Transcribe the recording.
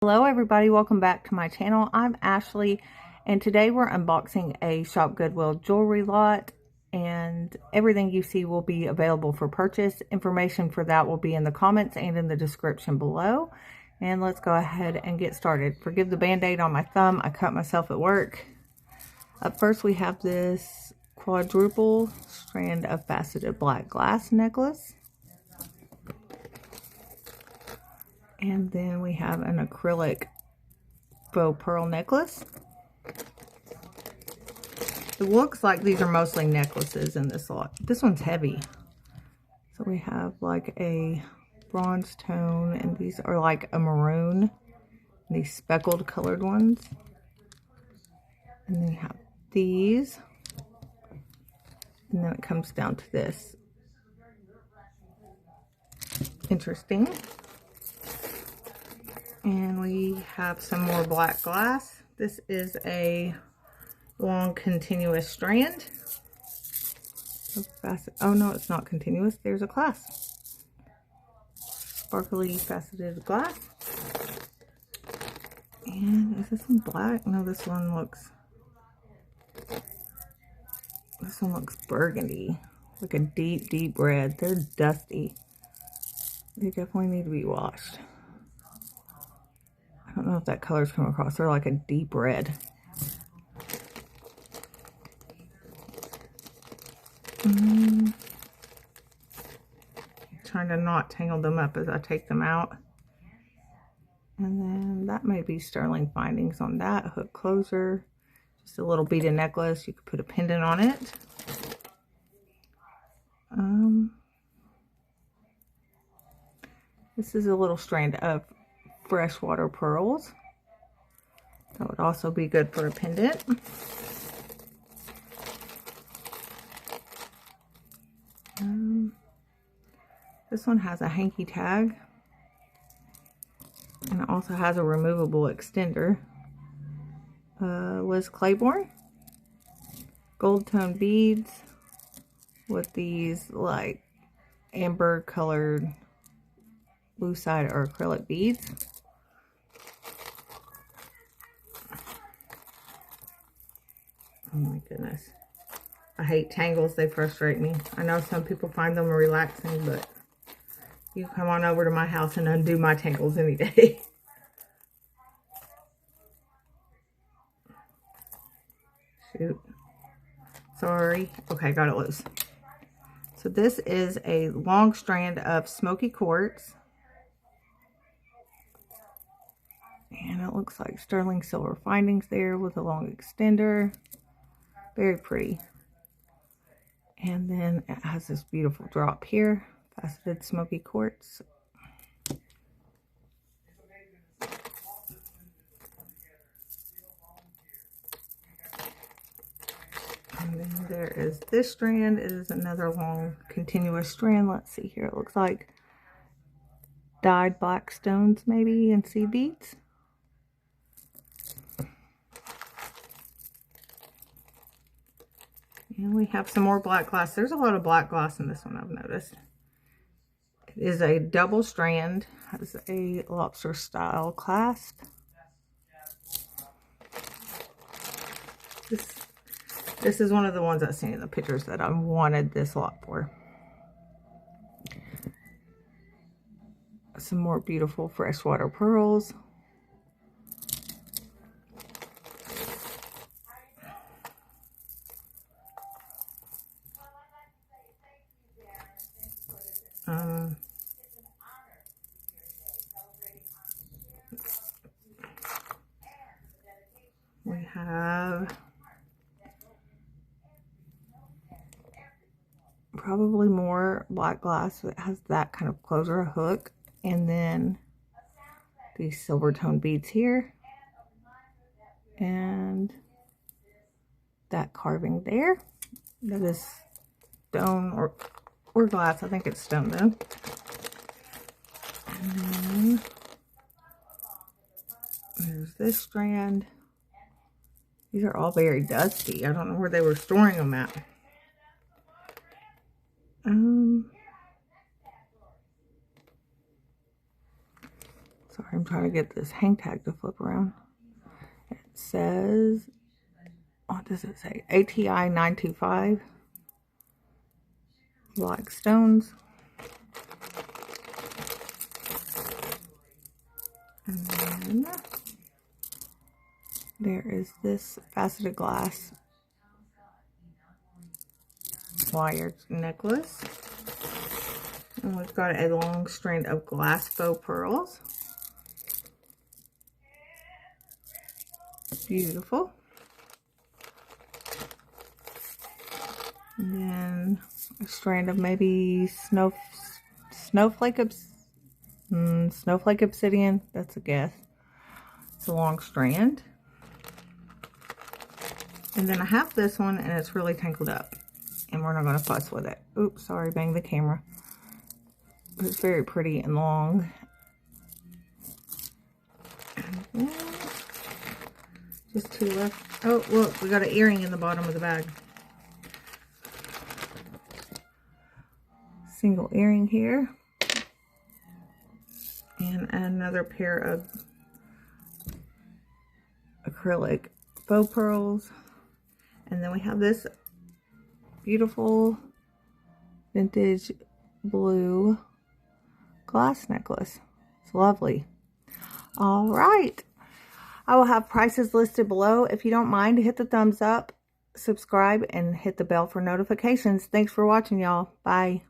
Hello everybody, welcome back to my channel. I'm Ashley and today we're unboxing a Shopgoodwill jewelry lot, and everything you see will be available for purchase. Information for that will be in the comments and in the description below. And let's go ahead and get started. Forgive the band-aid on my thumb, I cut myself at work. Up first we have this quadruple strand of faceted black glass necklace. And then we have an acrylic faux pearl necklace. It looks like these are mostly necklaces in this lot. This one's heavy. So we have like a bronze tone, and these are like a maroon. These speckled colored ones. And then we have these. And then it comes down to this. Interesting. And we have some more black glass. This is a long continuous strand. Oh no, it's not continuous. There's a clasp. Sparkly faceted glass. And is this one black? No, this one looks burgundy. Like a deep, deep red. They're dusty. They definitely need to be washed. I don't know if that color's come across. They're like a deep red. Trying to not tangle them up as I take them out. And then that may be sterling findings on that. Hook closer. Just a little beaded necklace. You could put a pendant on it. This is a little strand of freshwater pearls. That would also be good for a pendant. This one has a hanky tag, and it also has a removable extender. Liz Claiborne. Gold tone beads with these like amber colored lucite or acrylic beads. Oh my goodness. I hate tangles. They frustrate me. I know some people find them relaxing, but you come on over to my house and undo my tangles any day. Shoot. Sorry. Okay, got it loose. So this is a long strand of smoky quartz. And it looks like sterling silver findings there with a long extender. Very pretty. And then it has this beautiful drop here. Faceted smoky quartz. And then there is this strand. It is another long continuous strand. Let's see here. It looks like dyed black stones maybe and seed beads. And we have some more black glass. There's a lot of black glass in this one, I've noticed. It is a double strand. Has a lobster style clasp. This is one of the ones I've seen in the pictures that I wanted this lot for. Some more beautiful freshwater pearls. We have probably more black glass that has that kind of closer, a hook, and then these silver tone beads here, and that carving there. That is stone or glass. I think it's stone though. And then there's this strand. These are all very dusty. I don't know where they were storing them at. Sorry, I'm try to get this hang tag to flip around. It says, what does it say? ATI 925. Black stones. And then there is this faceted glass wired necklace. And we've got a long strand of glass faux pearls. Beautiful. And then a strand of maybe snowflake obsidian. That's a guess. It's a long strand. And then I have this one, and it's really tangled up. And we're not going to fuss with it. Oops, sorry, banged the camera. But it's very pretty and long. And then just two left. Oh, look, we got an earring in the bottom of the bag. Single earring here. And another pair of acrylic faux pearls. And then we have this beautiful vintage blue glass necklace. It's lovely. All right. I will have prices listed below. If you don't mind, hit the thumbs up, subscribe, and hit the bell for notifications. Thanks for watching, y'all. Bye.